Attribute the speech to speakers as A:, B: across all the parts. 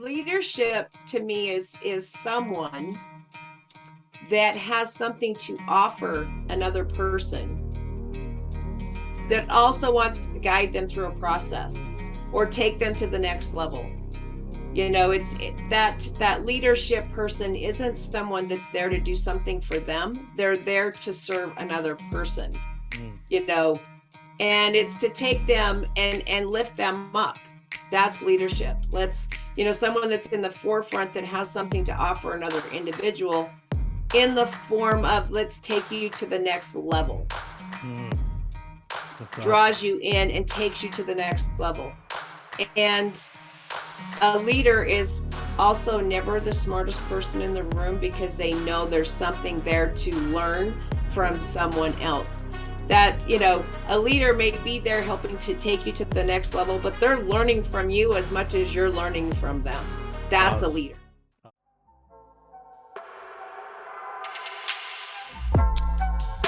A: Leadership to me is someone that has something to offer another person that also wants to guide them through a process or take them to the next level. That leadership person isn't someone that's there to do something for them. They're there to serve another person, and it's to take them and lift them up. That's leadership. Someone that's in the forefront that has something to offer another individual in the form of let's take you to the next level. Draws you in and takes you to the next level. And a leader is also never the smartest person in the room, because they know there's something there to learn from someone else. That, a leader may be there helping to take you to the next level, but they're learning from you as much as you're learning from them. That's a leader.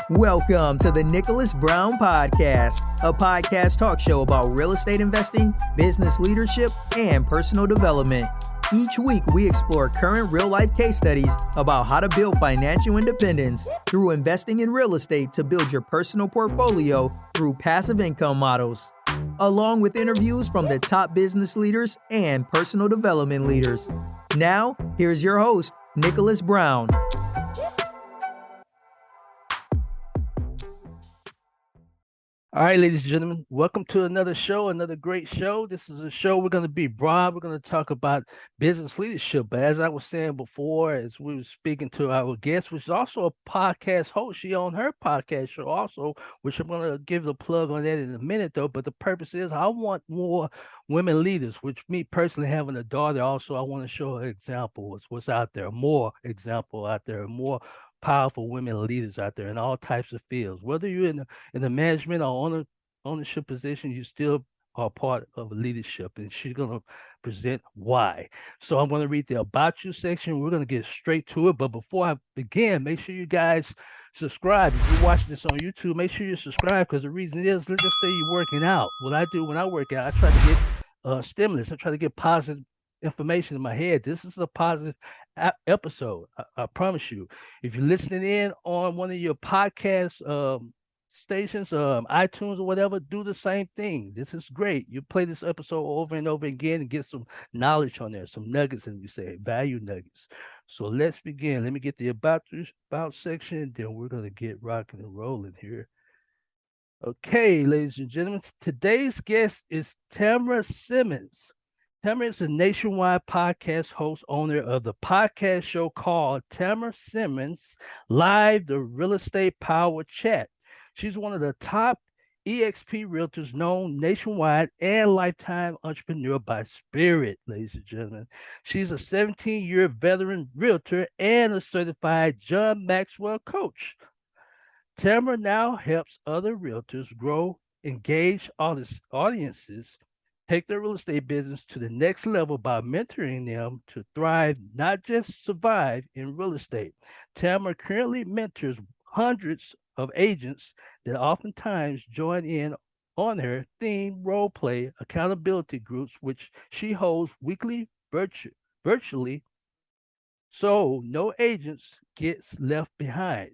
B: Welcome to the Nicholas Brown Podcast, a podcast talk show about real estate investing, business leadership, and personal development. Each week, we explore current real-life case studies about how to build financial independence through investing in real estate to build your personal portfolio through passive income models, along with interviews from the top business leaders and personal development leaders. Now, here's your host, Nicholas Brown.
C: All right, ladies and gentlemen, welcome to another show, another great show. This is a show we're going to be broad. We're going to talk about business leadership. But as I was saying before, as we were speaking to our guest, which is also a podcast host, she on her podcast show also, which I'm going to give the plug on that in a minute, though. But the purpose is I want more women leaders, which me personally having a daughter also, I want to show her example, what's out there, more example out there, more powerful women leaders out there in all types of fields. Whether you're in the management or ownership position, you still are part of leadership, and she's going to present why. So I'm going to read the About You section. We're going to get straight to it. But before I begin, make sure you guys subscribe. If you're watching this on YouTube, make sure you subscribe, because the reason is, let's just say you're working out. What I do when I work out, I try to get stimulus. I try to get positive information in my head. This is a positive episode. I promise you. If you're listening in on one of your podcast stations, iTunes or whatever, do the same thing. This is great. You play this episode over and over again and get some knowledge on there, some nuggets, as we say, value nuggets. So let's begin. Let me get the about section, and then we're gonna get rocking and rolling here. Okay, ladies and gentlemen, today's guest is Tamra Simons. Tamra is a nationwide podcast host, owner of the podcast show called Tamra Simons Live, the Real Estate Power Chat. She's one of the top Exp Realtors, known nationwide and lifetime entrepreneur by spirit, ladies and gentlemen. She's a 17-year veteran realtor and a certified John Maxwell coach. Tamra now helps other realtors grow, engage audiences, take their real estate business to the next level by mentoring them to thrive, not just survive in real estate. Tamra currently mentors hundreds of agents that oftentimes join in on her theme role play accountability groups, which she holds weekly virtually, so no agents gets left behind.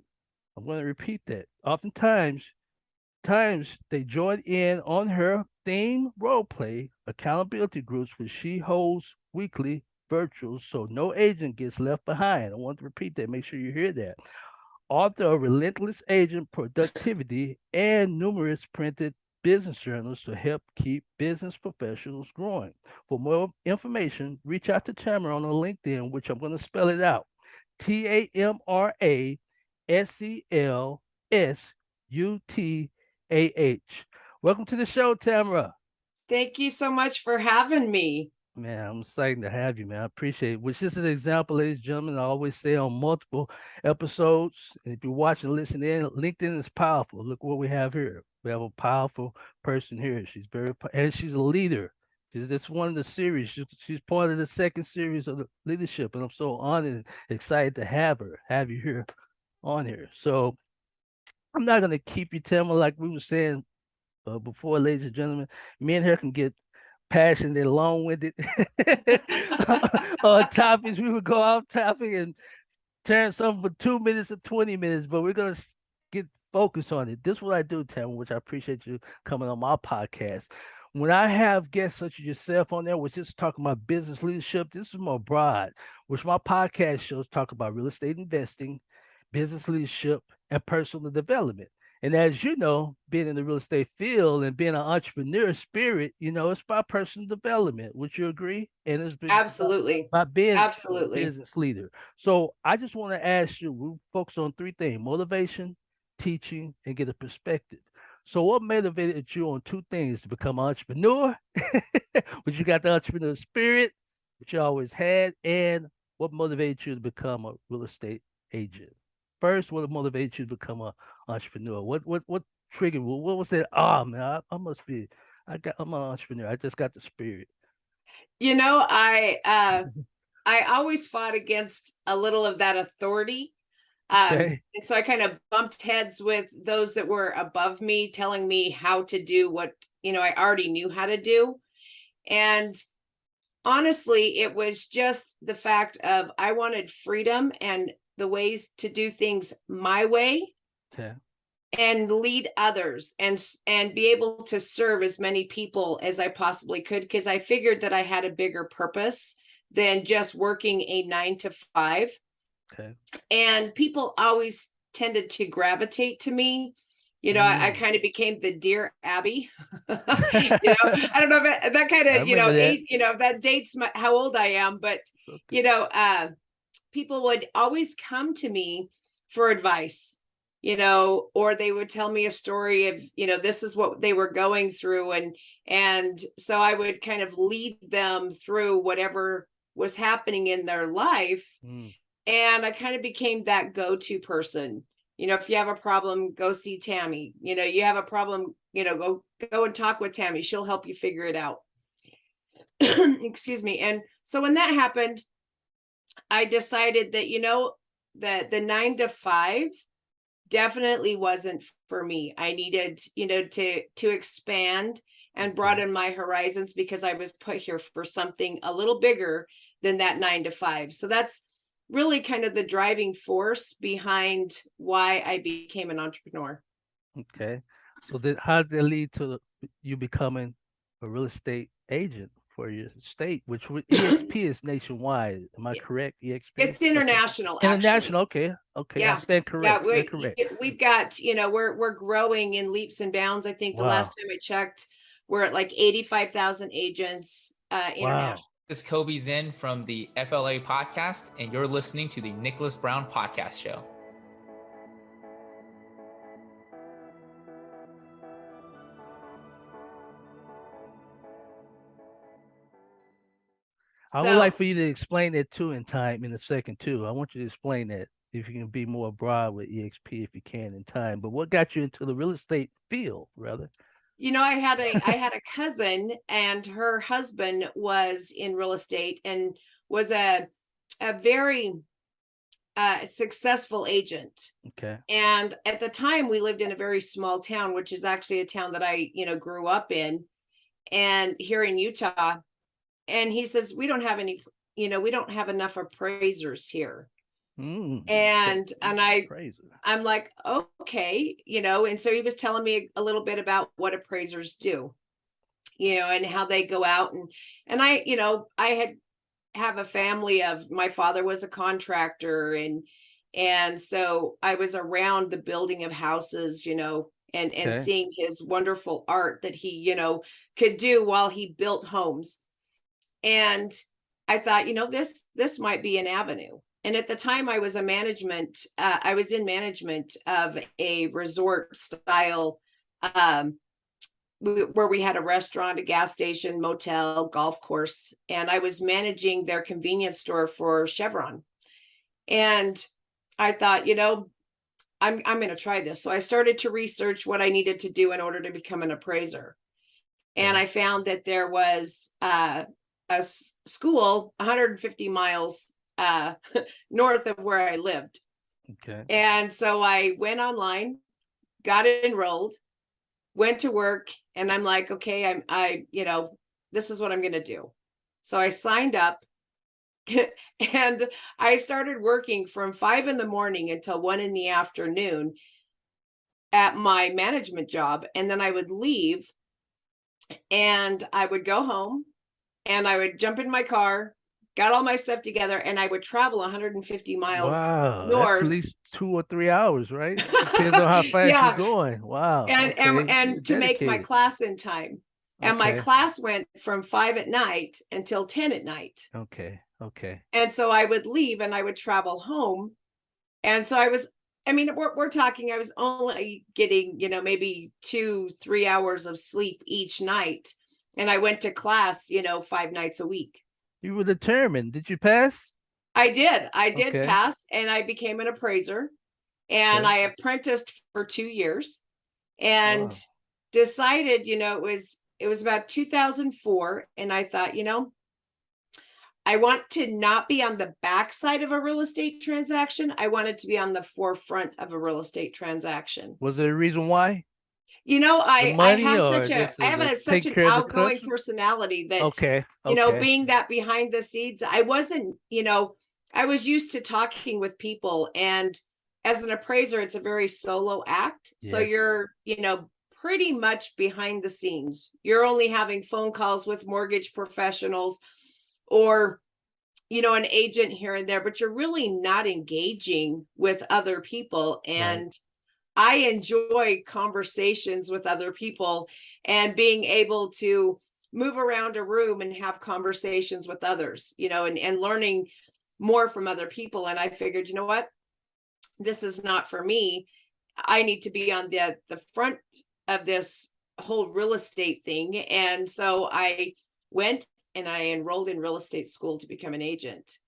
C: I'm going to repeat that. Oftentimes they join in on her theme role play accountability groups, which she holds weekly virtual, so no agent gets left behind. I want to repeat that. Make sure you hear that. Author of Relentless Agent Productivity and numerous printed business journals to help keep business professionals growing. For more information, reach out to Tamra on her LinkedIn, which I'm going to spell it out. TamraSclsUTAH. Welcome to the show, Tamra.
A: Thank you so much for having me.
C: Man, I'm excited to have you, man. I appreciate it. Which is an example, ladies and gentlemen, I always say on multiple episodes. And if you're watching, listen in, LinkedIn is powerful. Look what we have here. We have a powerful person here. She's and she's a leader. That's one of the series. She's part of the second series of the leadership, and I'm so honored and excited to have you here on here. So I'm not gonna keep you, Tamara, like we were saying before, ladies and gentlemen. Me and her can get passionate, long-winded on topics. We would go off topic and turn something for 2 minutes or 20 minutes, but we're gonna get focused on it. This is what I do, Tamra, which I appreciate you coming on my podcast. When I have guests such as yourself on there, which is talking about business leadership, this is more broad, which my podcast shows talk about real estate investing, business leadership, and personal development. And as you know, being in the real estate field and being an entrepreneur spirit, it's about personal development. Would you agree? And it's been
A: Absolutely.
C: about being a
A: Absolutely.
C: business leader. So I just want to ask you, we focus on three things: motivation, teaching, and get a perspective. So what motivated you on two things: to become an entrepreneur, which you got the entrepreneur spirit, which you always had, and what motivated you to become a real estate agent? First, what motivated you to become an entrepreneur? What triggered? What was that? Oh man, I must be. I'm an entrepreneur. I just got the spirit.
A: I always fought against a little of that authority.
C: Okay.
A: And so I kind of bumped heads with those that were above me, telling me how to do what, I already knew how to do. And honestly, it was just the fact of I wanted freedom and the ways to do things my way.
C: Okay.
A: And lead others and be able to serve as many people as I possibly could, because I figured that I had a bigger purpose than just working a 9 to 5.
C: Okay.
A: And people always tended to gravitate to me. I kind of became the Dear Abby. I don't know if that kind of, that dates how old I am, but
C: Okay.
A: people would always come to me for advice, or they would tell me a story of, this is what they were going through. And so I would kind of lead them through whatever was happening in their life. And I kind of became that go-to person. If you have a problem, go see Tammy. You have a problem, go and talk with Tammy. She'll help you figure it out. Excuse me. And so when that happened, I decided that, that the 9 to 5 definitely wasn't for me. I needed, to expand and broaden my horizons, because I was put here for something a little bigger than that 9 to 5. So that's really kind of the driving force behind why I became an entrepreneur.
C: Okay. So then how did that lead to you becoming a real estate agent for your state, which EXP is nationwide? Am I correct? EXP?
A: It's international.
C: Okay. International. Okay. Okay.
A: Yeah.
C: I stand correct.
A: Yeah,
C: correct.
A: We've got, we're growing in leaps and bounds. I think the last time I checked, we're at like 85,000 agents international.
D: This is Kobe Zinn from the FLA podcast, and you're listening to the Nicholas Brown Podcast Show.
C: I would like for you to explain that too in a second too. I want you to explain that, if you can be more broad with EXP, if you can, in time. But what got you into the real estate field, rather?
A: I had a cousin, and her husband was in real estate and was a very successful agent.
C: Okay.
A: And at the time, we lived in a very small town, which is actually a town that I, grew up in, and here in Utah. And he says, we don't have enough appraisers here. And I'm like, okay, and so he was telling me a little bit about what appraisers do, and how they go out, and I have a family of, my father was a contractor, and so I was around the building of houses, and seeing his wonderful art that he, could do while he built homes. And I thought, this might be an avenue. And at the time I was in management of a resort style, where we had a restaurant, a gas station, motel, golf course, and I was managing their convenience store for Chevron. And I thought, I'm going to try this. So I started to research what I needed to do in order to become an appraiser. And I found that there was a school 150 miles north of where I lived.
C: Okay.
A: And so I went online, got enrolled, went to work, and I'm like, okay, this is what I'm going to do. So I signed up and I started working from 5 in the morning until 1 in the afternoon at my management job. And then I would leave and I would go home and I would jump in my car, got all my stuff together, and I would travel 150 miles
C: Wow, that's at
A: north.
C: least 2 or 3 hours, right? Depends on how fast you're
A: Yeah.
C: going. Wow.
A: And,
C: Okay. You're
A: and to make my
C: dedicated.
A: class in time. And my
C: Okay.
A: class went from 5 at night until 10 at night.
C: Okay. Okay.
A: And so I would leave and I would travel home. And so we're talking, I was only getting, maybe 2-3 hours of sleep each night. And I went to class, 5 nights a week.
C: You were determined. Did you pass?
A: I did
C: Okay.
A: pass, and I became an appraiser, and
C: Okay.
A: I apprenticed for 2 years and
C: Wow.
A: decided, it was about 2004. And I thought, I want to not be on the backside of a real estate transaction. I wanted to be on the forefront of a real estate transaction.
C: Was there a reason why? The
A: I
C: money
A: have
C: or
A: such
C: take
A: an
C: care of the
A: outgoing
C: customer?
A: personality that,
C: Okay. Okay.
A: being that behind the scenes, I wasn't, I was used to talking with people, and as an appraiser, it's a very solo act. So
C: Yes.
A: you're, pretty much behind the scenes. You're only having phone calls with mortgage professionals or, an agent here and there, but you're really not engaging with other people.
C: Right.
A: And I enjoy conversations with other people and being able to move around a room and have conversations with others, and learning more from other people. And I figured, you know what, this is not for me. I need to be on the front of this whole real estate thing. And so I went and I enrolled in real estate school to become an agent.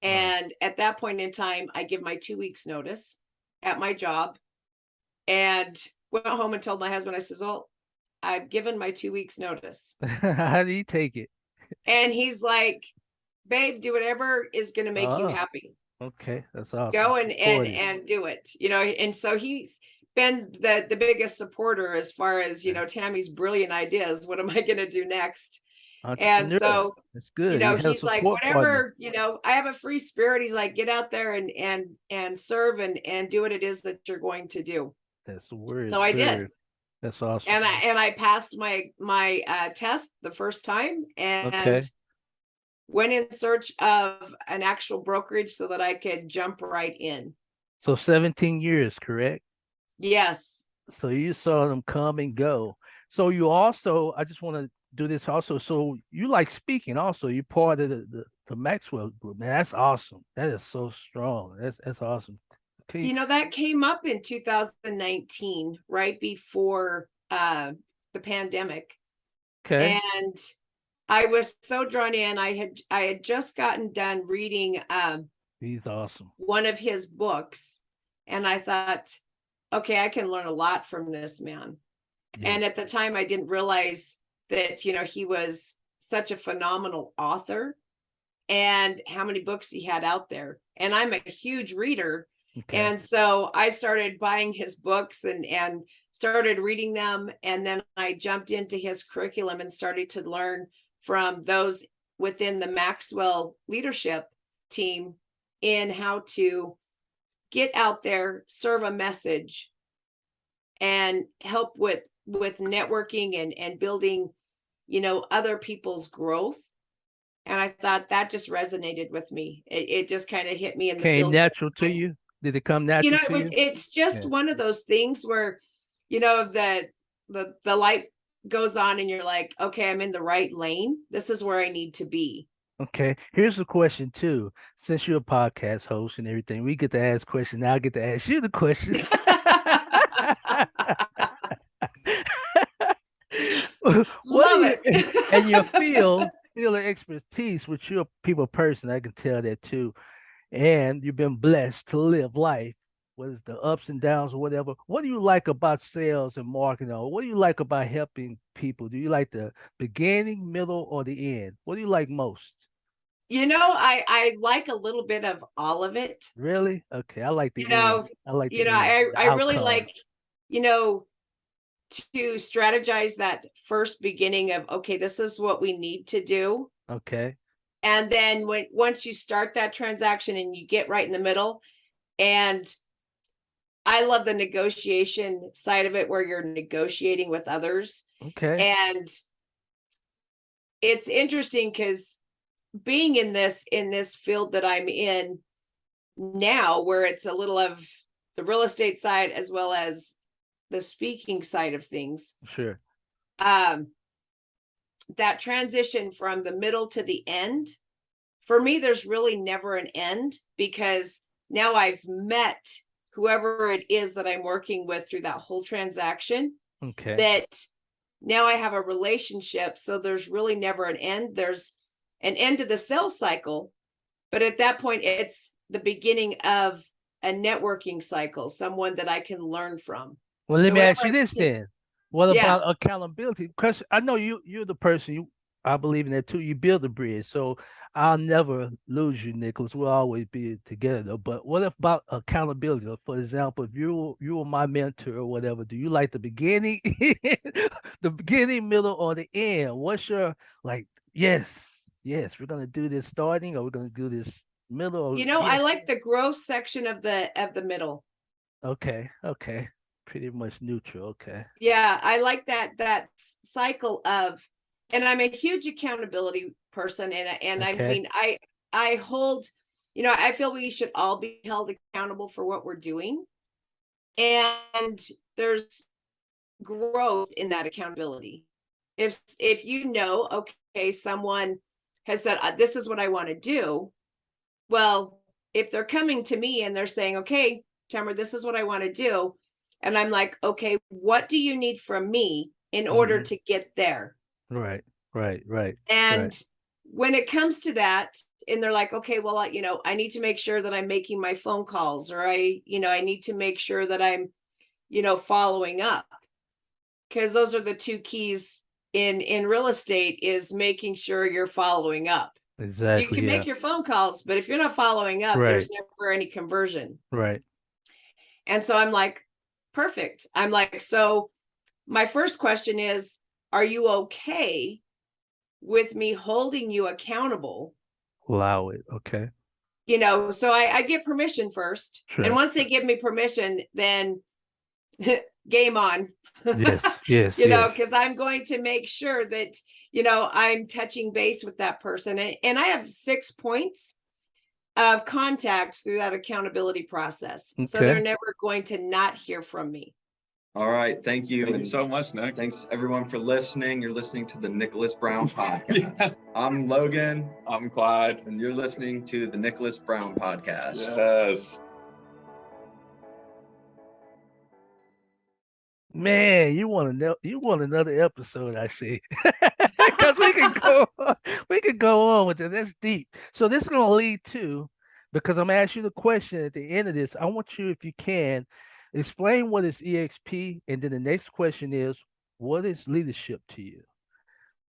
C: Wow.
A: And at that point in time, I give my 2 weeks notice at my job and went home and told my husband, I says, well, I've given my 2 weeks notice.
C: How do you take it?
A: And he's like, babe, do whatever is going to make you
C: Oh,
A: happy.
C: okay. That's awesome.
A: Go
C: Support it.
A: and do it, and so he's been the biggest supporter as far as, Tammy's brilliant ideas. What am I going to do next? And
C: Entrepreneur.
A: so,
C: That's good. You have a
A: he's like,
C: support partner.
A: whatever, I have a free spirit. He's like, get out there and serve and do what it is that you're going to do.
C: That's the word.
A: So I did.
C: serve. That's awesome.
A: And I passed my test the first time and
C: Okay.
A: went in search of an actual brokerage so that I could jump right in.
C: So 17 years, correct?
A: Yes.
C: So you saw them come and go. So you also, I just want to do this also. So you like speaking also. You're part of the Maxwell group. Man, that's awesome. That is so strong. That's awesome. Okay.
A: That came up in 2019, right before the pandemic.
C: Okay.
A: And I was so drawn in. I had just gotten done reading
C: He's awesome.
A: one of his books, and I thought, okay, I can learn a lot from this man. And at the time, I didn't realize that, he was such a phenomenal author and how many books he had out there. And I'm a huge reader.
C: Okay.
A: And so I started buying his books and started reading them. And then I jumped into his curriculum and started to learn from those within the Maxwell leadership team in how to get out there, serve a message, and help with networking and building, other people's growth. And I thought that just resonated with me. It just kind of hit me in the
C: Came
A: field.
C: natural to you? Did it come natural to you?
A: It's just one of those things where, the light goes on and you're like, okay, I'm in the right lane. This is where I need to be.
C: Okay. Here's the question too. Since you're a podcast host and everything, we get to ask questions. Now I get to ask you the question.
A: Love it.
C: And your field of expertise, which you're a people person, I can tell that too. And you've been blessed to live life, whether it's the ups and downs or whatever. What do you like about sales and marketing? Or what do you like about helping people? Do you like the beginning, middle, or the end? What do you like most?
A: I like a little bit of all of it.
C: Really? Okay. I like the end. I like the end,
A: I really
C: outcome.
A: like, to strategize that first beginning of, okay, this is what we need to do.
C: Okay.
A: And then once you start that transaction and you get right in the middle, and I love the negotiation side of it where you're negotiating with others.
C: Okay.
A: And it's interesting because being in this field that I'm in now, where it's a little of the real estate side as well as the speaking side of things,
C: Sure.
A: that transition from the middle to the end, for me, there's really never an end, because now I've met whoever it is that I'm working with through that whole transaction,
C: Okay.
A: that now I have a relationship. So there's really never an end. There's an end to the sales cycle, but at that point, it's the beginning of a networking cycle, someone that I can learn from.
C: Well, let
A: So
C: me ask
A: whenever
C: you
A: I
C: this
A: take-
C: then. What
A: Yeah.
C: about accountability? Because I know you're the person, I believe in that too. You build a bridge. So I'll never lose you, Nicholas. We'll always be together though. But what about accountability? For example, if you were my mentor or whatever, do you like the beginning, the beginning, middle, or the end? What's your yes, we're gonna do this starting, or we're gonna do this middle, or
A: I like the growth section of the middle.
C: Okay. Pretty much neutral. Okay.
A: Yeah, I like that cycle of, and I'm a huge accountability person, and I
C: Okay.
A: mean, I hold, I feel we should all be held accountable for what we're doing, and there's growth in that accountability. If okay, someone has said, this is what I want to do. Well, if they're coming to me and they're saying, okay, Tamra, this is what I want to do. And I'm like, okay, what do you need from me in order to get there?
C: Right.
A: And when it comes to that, and they're like, okay, well, I need to make sure that I'm making my phone calls, or I need to make sure that I'm, following up. Because those are the two keys in real estate, is making sure you're following up.
C: Exactly.
A: You can make your phone calls, but if you're not following up, there's never any conversion.
C: Right.
A: And so I'm like, perfect. I'm like, so my first question is, are you okay with me holding you accountable?
C: Allow it. Okay.
A: So I get permission first.
C: Sure.
A: And once they give me permission, then game on.
C: Yes.
A: Because I'm going to make sure that, I'm touching base with that person. And I have 6 points of contact through that accountability process. So
C: Okay.
A: they're never going to not hear from me.
E: All right. Thank you.
F: Thank you so much, Nick.
E: Thanks everyone for listening. You're listening to the Nicholas Brown Podcast. I'm Logan.
F: I'm Clyde.
E: And you're listening to the Nicholas Brown Podcast.
F: Yes.
C: Man, you want another episode, I see. Because we can go on with it. That's deep. So this is gonna lead to, because I'm gonna ask you the question at the end of this. I want you, if you can, explain what is EXP, and then the next question is, what is leadership to you?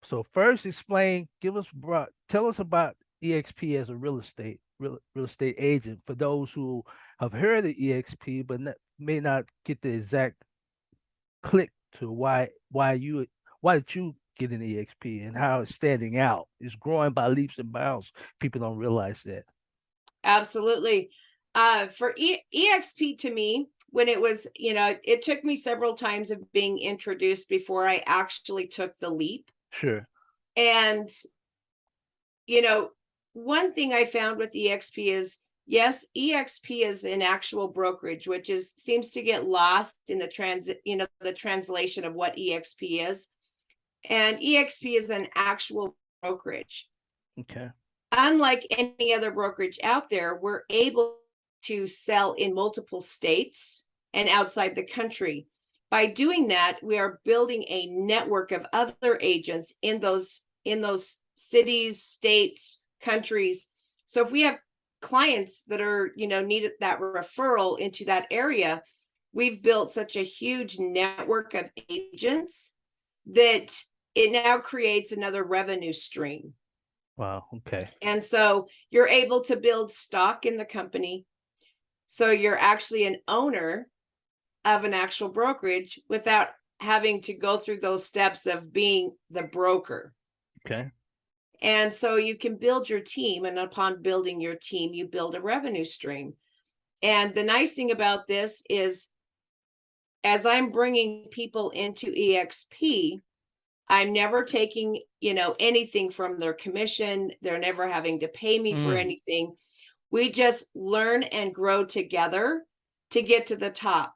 C: So first, tell us about EXP as a real estate agent, for those who have heard of EXP but may not get the exact click to why did you get an EXP and how it's standing out. It's growing by leaps and bounds. People don't realize that.
A: Absolutely. For EXP, to me, when it was, it took me several times of being introduced before I actually took the leap.
C: Sure.
A: And, one thing I found with EXP is, yes, EXP is an actual brokerage, which seems to get lost in the translation of what EXP is. And EXP is an actual brokerage.
C: Okay.
A: Unlike any other brokerage out there, we're able to sell in multiple states and outside the country. By doing that, we are building a network of other agents in those cities, states, countries. So if we have clients that are, needed that referral into that area, we've built such a huge network of agents that it now creates another revenue stream.
C: Wow. Okay.
A: And so you're able to build stock in the company. So you're actually an owner of an actual brokerage without having to go through those steps of being the broker.
C: Okay.
A: And so you can build your team, and upon building your team, you build a revenue stream. And the nice thing about this is, as I'm bringing people into EXP, I'm never taking, anything from their commission. They're never having to pay me for anything. We just learn and grow together to get to the top.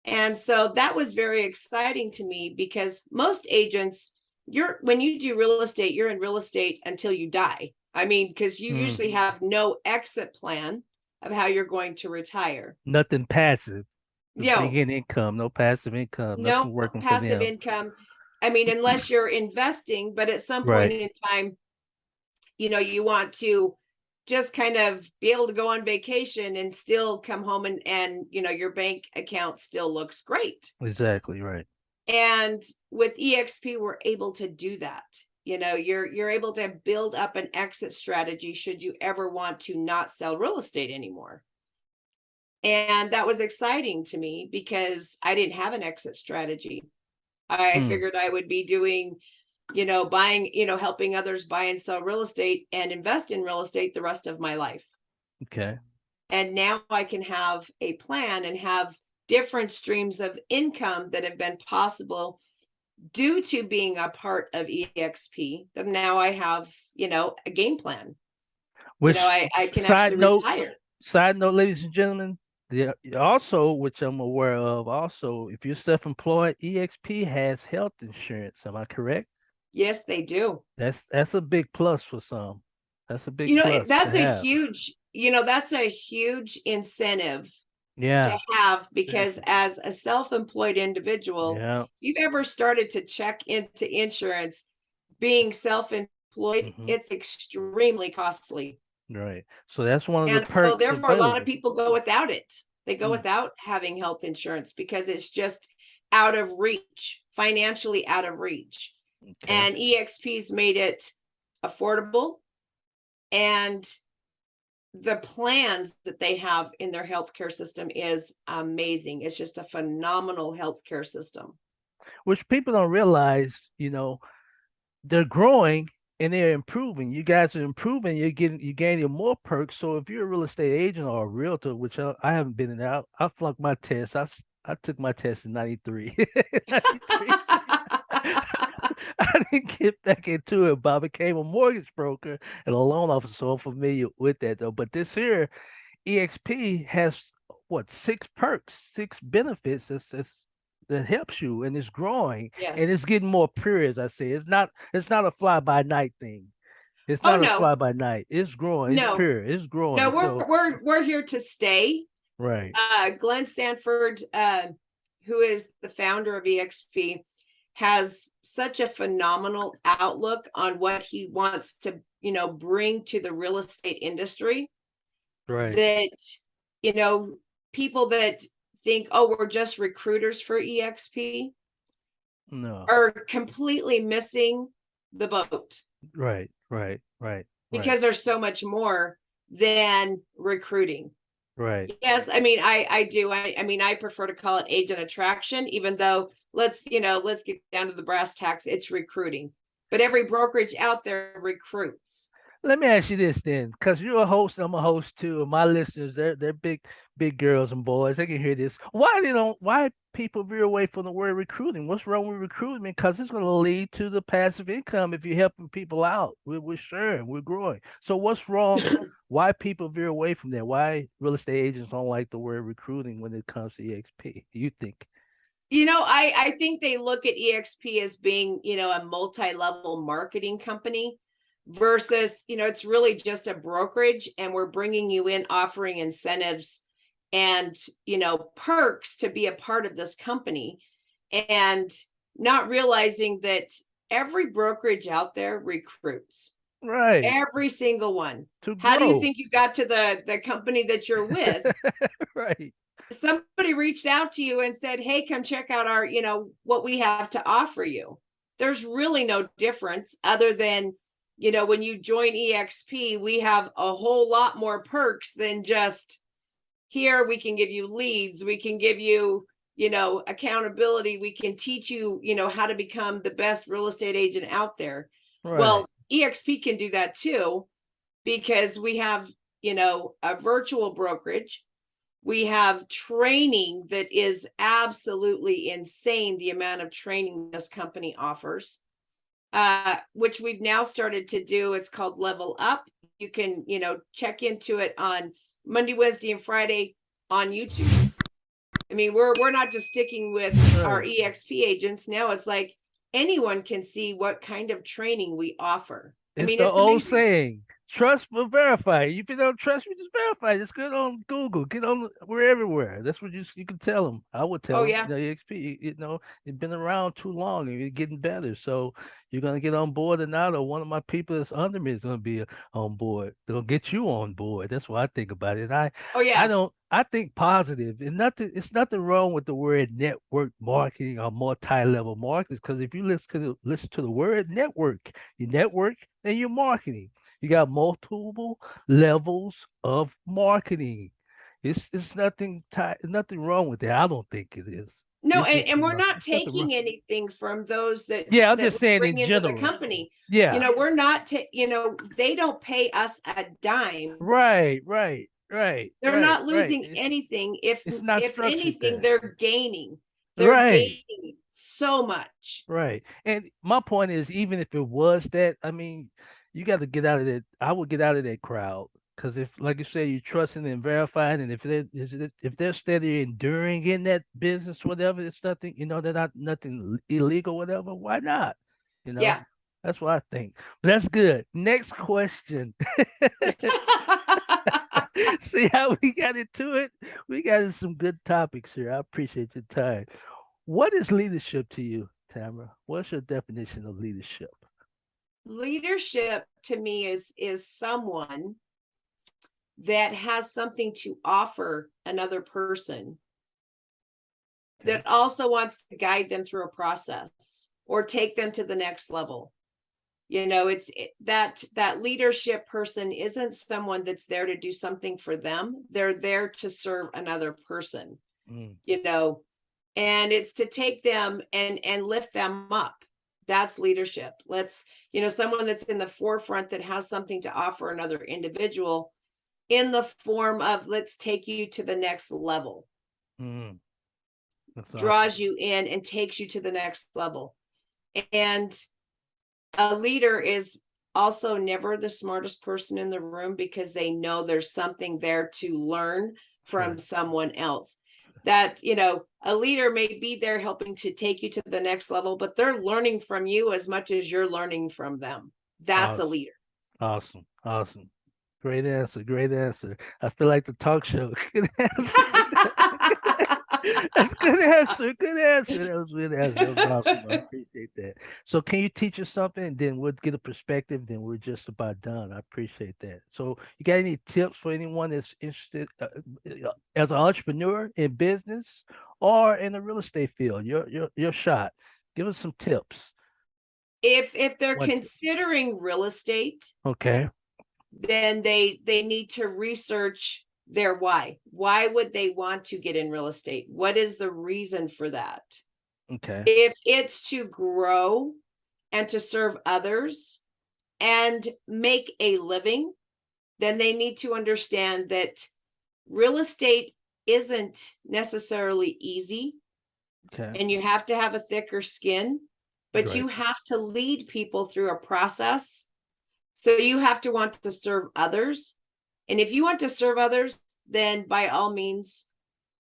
A: And so that was very exciting to me, because most agents, when you do real estate, you're in real estate until you die. I mean, because you usually have no exit plan of how you're going to retire.
C: Nothing passive.
A: Yeah.
C: Bring in income, no passive income,
A: No
C: nothing working for
A: passive
C: them.
A: income. I mean, unless you're investing, but at some point in time, you want to just kind of be able to go on vacation and still come home and your bank account still looks great.
C: Exactly right.
A: And with EXP, we're able to do that. You're able to build up an exit strategy should you ever want to not sell real estate anymore. And that was exciting to me, because I didn't have an exit strategy. I figured I would be doing, buying, helping others buy and sell real estate and invest in real estate the rest of my life.
C: Okay.
A: And now I can have a plan and have different streams of income that have been possible due to being a part of EXP. That now I have, a game plan.
C: Which,
A: I can actually retire.
C: Side note, ladies and gentlemen, also, which I'm aware of, also, if you're self-employed, EXP has health insurance. Am I correct?
A: Yes, they do.
C: That's a big plus for some. That's a big plus.
A: That's a huge, that's a huge incentive to have, because as a self-employed individual, if you've ever started to check into insurance, being self-employed, it's extremely costly.
C: Right. So that's one of the
A: And
C: perks.
A: so therefore, a lot of people go without it. They go
C: Mm.
A: without having health insurance because it's just out of reach, financially out of reach.
C: Okay.
A: And EXP's made it affordable, and the plans that they have in their healthcare system is amazing. It's just a phenomenal healthcare system.
C: Which people don't realize, they're growing and they're improving. You guys are improving. You're gaining more perks. So if you're a real estate agent or a realtor, which I haven't been in there, I flunked my test. I took my test in 93. 93. I didn't get back into it, but I became a mortgage broker and a loan officer, so I'm familiar with that though. But this here, EXP has what, 6 perks, 6 benefits that helps you, and it's growing, and
A: Yes.
C: it's getting more pure, as I say. It's not a fly by night thing. It's
A: Oh,
C: not a
A: no.
C: fly by night. It's growing.
A: No.
C: It's pure. It's growing.
A: No,
C: So,
A: we're here to stay.
C: right.
A: Glenn Sanford, who is the founder of EXP, has such a phenomenal outlook on what he wants to, bring to the real estate industry.
C: Right.
A: That, people that think, oh, we're just recruiters for EXP,
C: No.
A: are completely missing the boat.
C: Right.
A: Because there's so much more than recruiting.
C: Right.
A: Yes, I mean, I do. I mean, I prefer to call it agent attraction, even though let's get down to the brass tacks. It's recruiting, but every brokerage out there recruits.
C: Let me ask you this then, because you're a host, I'm a host too, and my listeners, they're big girls and boys. They can hear this. Why people veer away from the word recruiting? What's wrong with recruiting? Because it's going to lead to the passive income if you're helping people out. We're sharing, we're growing. So what's wrong? Why people veer away from that? Why real estate agents don't like the word recruiting when it comes to EXP? You think?
A: I think they look at EXP as being, a multi-level marketing company versus, it's really just a brokerage, and we're bringing you in offering incentives and, perks to be a part of this company, and not realizing that every brokerage out there recruits.
C: Right.
A: Every single one.
C: To
A: How do you
C: grow.
A: think you got to the company that you're with?
C: Right.
A: Somebody reached out to you and said, hey, come check out our, what we have to offer you. There's really no difference other than, when you join EXP, we have a whole lot more perks than just here. We can give you leads. We can give you, accountability. We can teach you, how to become the best real estate agent out there.
C: Right.
A: Well, EXP can do that too, because we have, a virtual brokerage. We have training that is absolutely insane, the amount of training this company offers, which we've now started to do. It's called Level Up. You can, check into it on Monday, Wednesday, and Friday on YouTube. I mean, we're not just sticking with our
C: Right.
A: EXP agents. Now it's like anyone can see what kind of training we offer.
C: It's
A: I mean,
C: the
A: it's
C: old
A: amazing.
C: saying, trust but verify. If you don't trust me, just verify. Just get on Google. Get on. We're everywhere. That's what you can tell them. I would tell
A: Oh,
C: them.
A: yeah.
C: EXP. It's been around too long and it's getting better. So you're gonna get on board or not, or one of my people that's under me is gonna be on board. They'll get you on board. That's what I think about it. And I
A: Oh, yeah.
C: don't. I think positive, and nothing. It's nothing wrong with the word network marketing or multi-level marketing. Because if you listen to the word network, you network and you're marketing. You got multiple levels of marketing. It's nothing wrong with that. I don't think it is.
A: No,
C: It's just,
A: and we're not
C: it's nothing wrong.
A: taking anything from those that
C: Yeah, I'm
A: that
C: just
A: we
C: saying
A: bring
C: in
A: into the
C: general.
A: company.
C: Yeah.
A: We're not they don't pay us a dime.
C: Right.
A: They're not losing
C: Right.
A: anything.
C: It's not
A: If
C: structured
A: anything,
C: that.
A: they're gaining. They're
C: Right.
A: gaining so much.
C: Right. And my point is, even if it was that, I mean, you got to get out of that. I would get out of that crowd because if, like you said, you trusting and verifying, and if they're steady enduring in that business, whatever, it's nothing. They're not nothing illegal, whatever. Why not? You know,
A: Yeah.
C: that's what I think. But that's good. Next question. See how we got into it? We got into some good topics here. I appreciate your time. What is leadership to you, Tamra? What's your definition of leadership?
A: Leadership to me is someone that has something to offer another person,
C: Okay.
A: that also wants to guide them through a process or take them to the next level. That leadership person isn't someone that's there to do something for them. They're there to serve another person,
C: Mm,
A: and it's to take them and lift them up. That's leadership. Someone that's in the forefront that has something to offer another individual in the form of, let's take you to the next level,
C: mm. That's
A: draws
C: awesome.
A: you in and takes you to the next level. And a leader is also never the smartest person in the room, because they know there's something there to learn from
C: Sure.
A: someone else. That, a leader may be there helping to take you to the next level, but they're learning from you as much as you're learning from them. That's a
C: Awesome.
A: leader.
C: Awesome. Great answer. I feel like the talk show. Good answer. That's good answer. Good answer. That was a good answer. That was awesome. I appreciate that. So can you teach us something and then we'll get a perspective, then we're just about done. I appreciate that. So you got any tips for anyone that's interested as an entrepreneur in business or in the real estate field? Your shot. Give us some tips.
A: If they're
C: One tip.
A: considering real estate,
C: Okay.
A: then they need to research their why. Why would they want to get in real estate? What is the reason for that?
C: Okay.
A: If it's to grow and to serve others and make a living, then they need to understand that real estate isn't necessarily easy,
C: Okay.
A: and you have to have a thicker skin, but
C: Right.
A: you have to lead people through a process. So you have to want to serve others. And if you want to serve others, then by all means,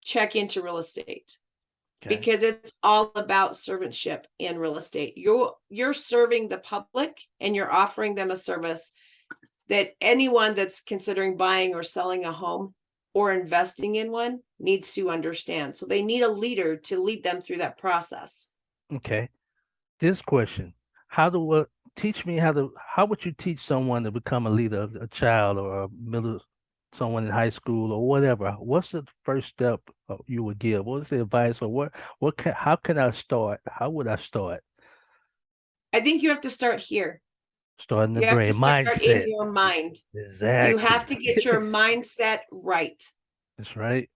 A: check into real estate,
C: Okay.
A: because it's all about servantship in real estate. You're serving the public and you're offering them a service that anyone that's considering buying or selling a home or investing in one needs to understand. So they need a leader to lead them through that process.
C: Okay. This question: teach me how would you teach someone to become a leader, a child or someone in high school or whatever? What's the first step you would give? What's the advice, or how can I start? How would I start?
A: I think you have to start here.
C: Starting the
A: You have to
C: brain
A: start in
C: mindset.
A: your mind. You
C: Exactly.
A: have to get your mindset right.
C: That's right.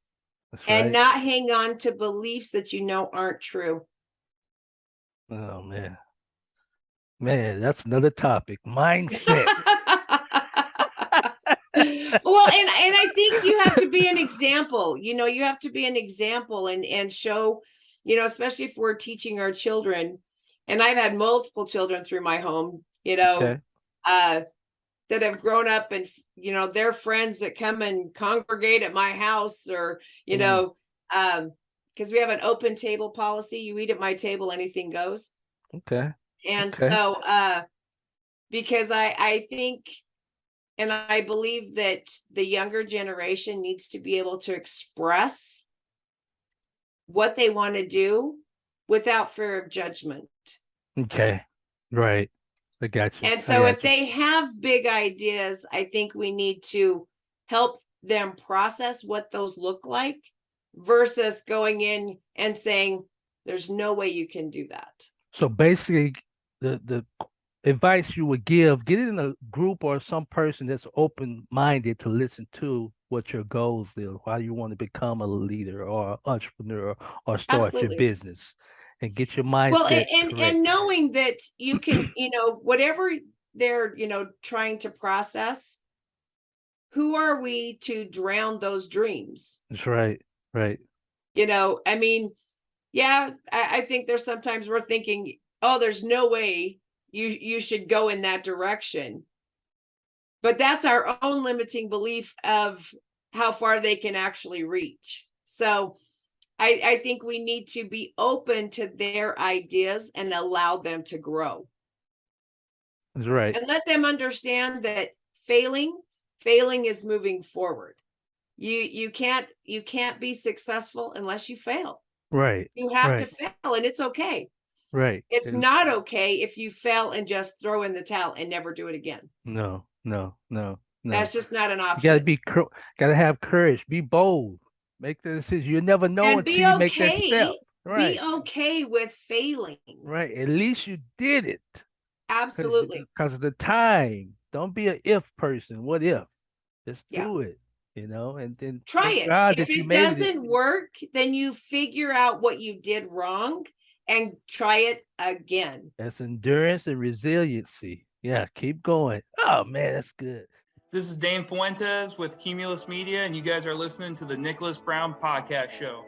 C: That's
A: and
C: right.
A: not hang on to beliefs that you know aren't true.
C: Oh man. Man, that's another topic. Mindset.
A: Well, and I think you have to be an example. You have to be an example and show, especially if we're teaching our children. And I've had multiple children through my home,
C: Okay.
A: that have grown up and their friends that come and congregate at my house, or
C: Mm,
A: because we have an open table policy. You eat at my table, anything goes.
C: okay.
A: And
C: Okay.
A: so because I think and I believe that the younger generation needs to be able to express what they want to do without fear of judgment.
C: Okay. Right. I got you.
A: And
C: I
A: so if
C: got you.
A: they have big ideas, I think we need to help them process what those look like versus going in and saying, there's no way you can do that.
C: So basically, the advice you would give, get in a group or some person that's open-minded to listen to what your goals are, why you want to become a leader or entrepreneur or start your
A: Absolutely.
C: business, and get your
A: Well,
C: mindset
A: and
C: correct.
A: knowing that you can, whatever they're, trying to process, who are we to drown those dreams?
C: That's right. Right.
A: I mean, yeah, I think there's sometimes we're thinking, oh, there's no way you should go in that direction. But that's our own limiting belief of how far they can actually reach. So I think we need to be open to their ideas and allow them to grow.
C: That's right.
A: And let them understand that failing is moving forward. You can't be successful unless you fail.
C: Right.
A: You have to
C: Right.
A: fail, and it's okay.
C: Right.
A: It's
C: And
A: not okay if you fail and just throw in the towel and never do it again.
C: no, no, no, no.
A: That's just not an
C: You gotta
A: option.
C: be gotta have courage. Be bold. Make the decision. You never know
A: And
C: until you make that step.
A: be
C: Right.
A: okay with failing.
C: Right. At least you did it.
A: Absolutely.
C: Because of the time. Don't be an if person. What if? Just
A: Yeah.
C: do it, and then
A: Try
C: thank
A: it.
C: God
A: If
C: that you
A: it
C: made it.
A: doesn't work, then you figure out what you did wrong and try it again.
C: That's endurance and resiliency. Yeah, keep going. Oh man, that's good.
F: This is Dane Fuentes with Cumulus Media, and you guys are listening to the Nicholas Brown Podcast Show.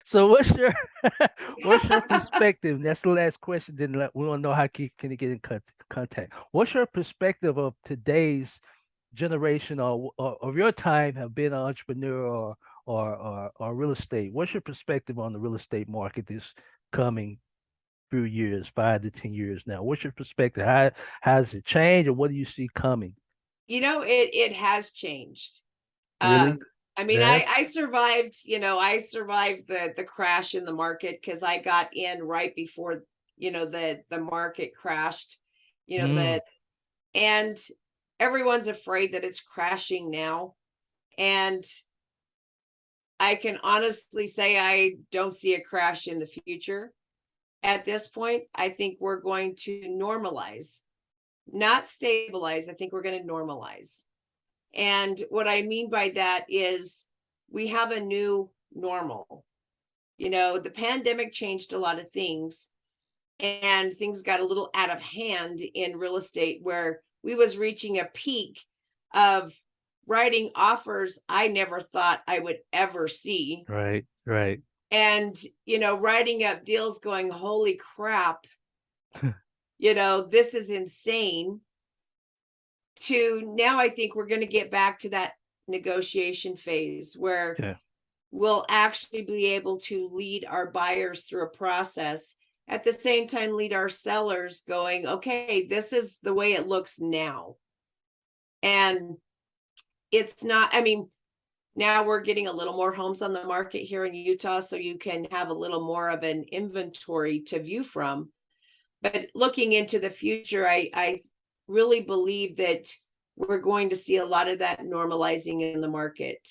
C: So what's your what's your perspective? That's the last question. Then we want to know how can you get in contact. What's your perspective of today's generation or of your time have been an entrepreneur or real estate? What's your perspective on the real estate market this coming few years, 5 to 10 years now? What's your perspective? How has it changed, or what do you see coming?
A: It has changed.
C: Really?
A: I mean,
C: Yes.
A: I survived, I survived the crash in the market because I got in right before, the market crashed,
C: Mm,
A: and everyone's afraid that it's crashing now. And I can honestly say I don't see a crash in the future. At this point, I think we're going to normalize, not stabilize. I think we're going to normalize. And what I mean by that is we have a new normal. The pandemic changed a lot of things, and things got a little out of hand in real estate where we was reaching a peak of writing offers I never thought I would ever see.
C: right, right.
A: And, writing up deals going, holy crap, this is insane. To now, I think we're going to get back to that negotiation phase where
C: Yeah.
A: we'll actually be able to lead our buyers through a process, at the same time lead our sellers going, okay, this is the way it looks now. And it's not, I mean, now we're getting a little more homes on the market here in Utah, so you can have a little more of an inventory to view from. But looking into the future, I really believe that we're going to see a lot of that normalizing in the market.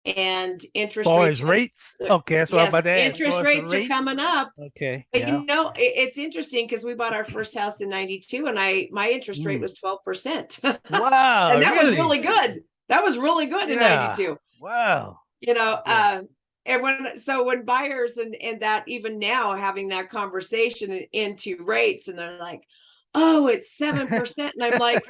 A: and interest
C: As far
A: rates.
C: as rates? Okay, that's what I'm
A: Yes,
C: about to ask. As
A: interest
C: far as the
A: rates are
C: rates?
A: coming up.
C: Okay,
A: But
C: yeah.
A: you know, it's interesting because we bought our first house in 92 and my interest rate was 12%.
C: Wow,
A: And that was
C: really?
A: really good. That was really good in
C: Yeah.
A: 92.
C: Wow.
A: You know,
C: Yeah.
A: and when buyers and that even now having that conversation into rates and they're like, oh, it's 7%. And I'm like,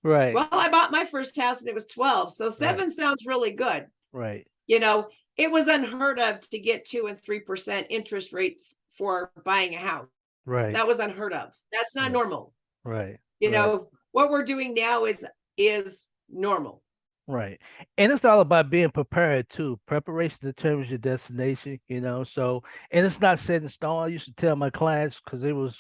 C: Right,
A: well, I bought my first house and it was 12. So
C: right,
A: 7 sounds really good.
C: right,
A: You know, it was unheard of to get 2 and 3% interest rates for buying a house.
C: right,
A: That was unheard of. That's not
C: right,
A: normal.
C: right,
A: You
C: right,
A: know, what we're doing now is normal.
C: right. And it's all about being prepared too. Preparation determines your destination, so, and it's not set in stone. I used to tell my clients because it was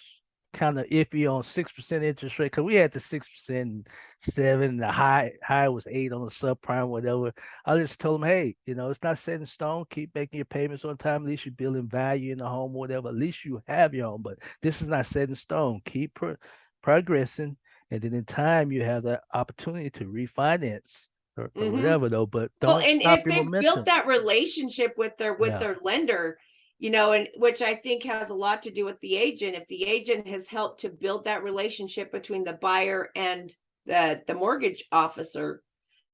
C: kind of iffy on 6% interest rate because we had the 6%, 7, the high was 8 on the subprime, whatever. I just told them, hey, it's not set in stone. Keep making your payments on time. At least you're building value in the home, whatever. At least you have your home, but this is not set in stone. Keep progressing, and then in time you have the opportunity to refinance or
A: Mhm.
C: whatever though. But
A: Well,
C: don't
A: and
C: stop
A: if
C: your
A: they've
C: momentum.
A: built that relationship with their
C: Yeah.
A: lender, and which I think has a lot to do with the agent. If the agent has helped to build that relationship between the buyer and the mortgage officer,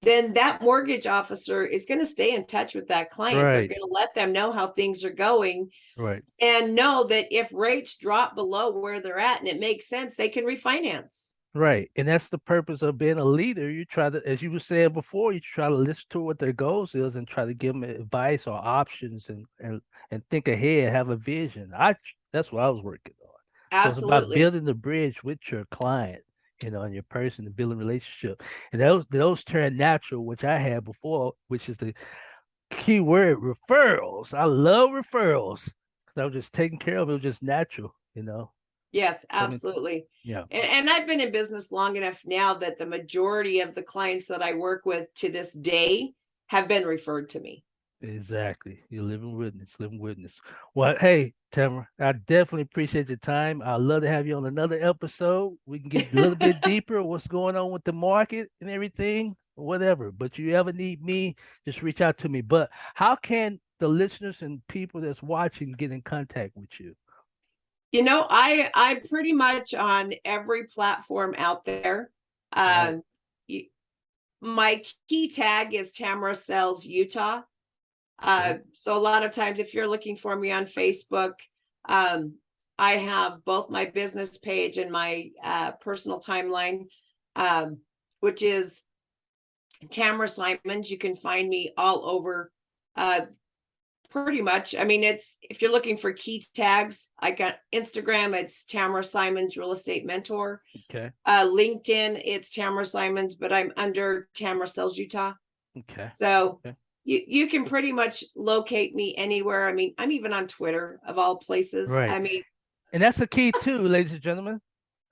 A: then that mortgage officer is going to stay in touch with that client. They're
C: Right,
A: going to let them know how things are going
C: right.
A: and know that if rates drop below where they're at and it makes sense, they can refinance.
C: Right. And that's the purpose of being a leader. You try to, as you were saying before, you try to listen to what their goals is and try to give them advice or options and think ahead, have a vision. That's what I was working on. So it's about
A: Absolutely.
C: building the bridge with your client, and your person and building relationship. And those turn natural, which I had before, which is the key word, referrals. I love referrals because I was just taking care of it. It was just natural.
A: Yes,
C: I mean,
A: absolutely.
C: yeah.
A: And I've been in business long enough now that the majority of the clients that I work with to this day have been referred to me.
C: Exactly. You're living witness. Well, hey, Tamara, I definitely appreciate your time. I'd love to have you on another episode. We can get a little bit deeper what's going on with the market and everything, whatever. But you ever need me, just reach out to me. But how can the listeners and people that's watching get in contact with you?
A: I pretty much on every platform out there.
C: Right.
A: My key tag is Tamra Sells Utah.
C: Okay.
A: So a lot of times if you're looking for me on Facebook, I have both my business page and my personal timeline, which is Tamra Simons. You can find me all over pretty much. I mean, if you're looking for key tags, I got Instagram, it's Tamra Simons Real Estate Mentor.
C: Okay.
A: LinkedIn, it's Tamra Simons, but I'm under Tamra Sells Utah.
C: Okay.
A: So
C: Okay.
A: you can pretty much locate me anywhere. I mean, I'm even on Twitter of all places.
C: Right.
A: I mean,
C: And that's the key too, ladies and gentlemen.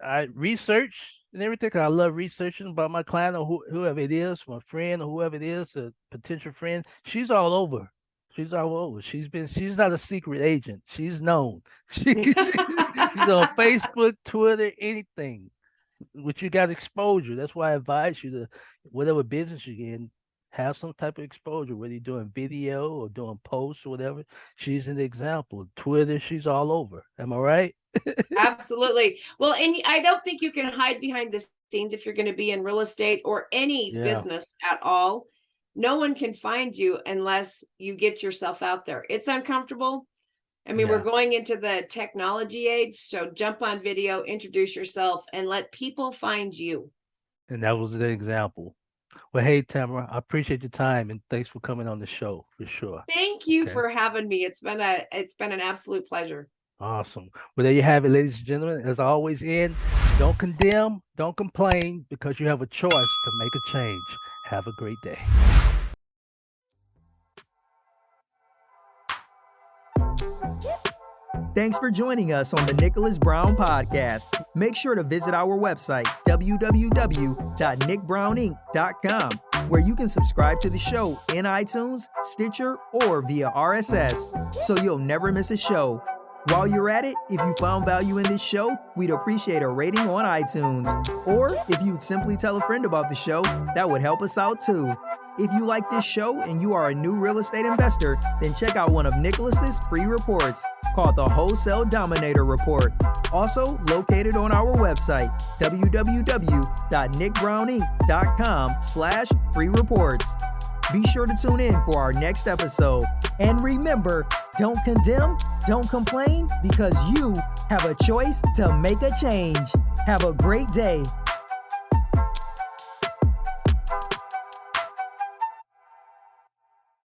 C: I research and everything. 'Cause I love researching about my client or whoever it is, my friend or whoever it is, a potential friend. She's all over. She's all over. She's not a secret agent. She's known. She's on Facebook, Twitter, anything. Which you got exposure. That's why I advise you to whatever business you're in, have some type of exposure, whether you're doing video or doing posts or whatever. She's an example. Twitter, she's all over. Am I right?
A: absolutely. Well, and I don't think you can hide behind the scenes if you're going to be in real estate or any
C: Yeah.
A: business at all. No one can find you unless you get yourself out there. It's uncomfortable. I mean, we're
C: Yeah.
A: going into the technology age, so jump on video, introduce yourself, and let people find you.
C: And that was the example. Well, hey, Tamara, I appreciate your time and thanks for coming on the show for sure.
A: Thank you
C: Okay.
A: for having me. It's been an absolute pleasure.
C: Awesome. Well, there you have it, ladies and gentlemen. As always, don't condemn, don't complain, because you have a choice to make a change. Have a great day.
B: Thanks for joining us on the Nicholas Brown Podcast. Make sure to visit our website, www.nickbrowninc.com, where you can subscribe to the show in iTunes, Stitcher, or via RSS, so you'll never miss a show. While you're at it, if you found value in this show, we'd appreciate a rating on iTunes. Or if you'd simply tell a friend about the show, that would help us out too. If you like this show and you are a new real estate investor, then check out one of Nicholas's free reports called the Wholesale Dominator Report, also located on our website, www.nickbrowninc.com/free reports. Be sure to tune in for our next episode. And remember, don't condemn, don't complain, because you have a choice to make a change. Have a great day.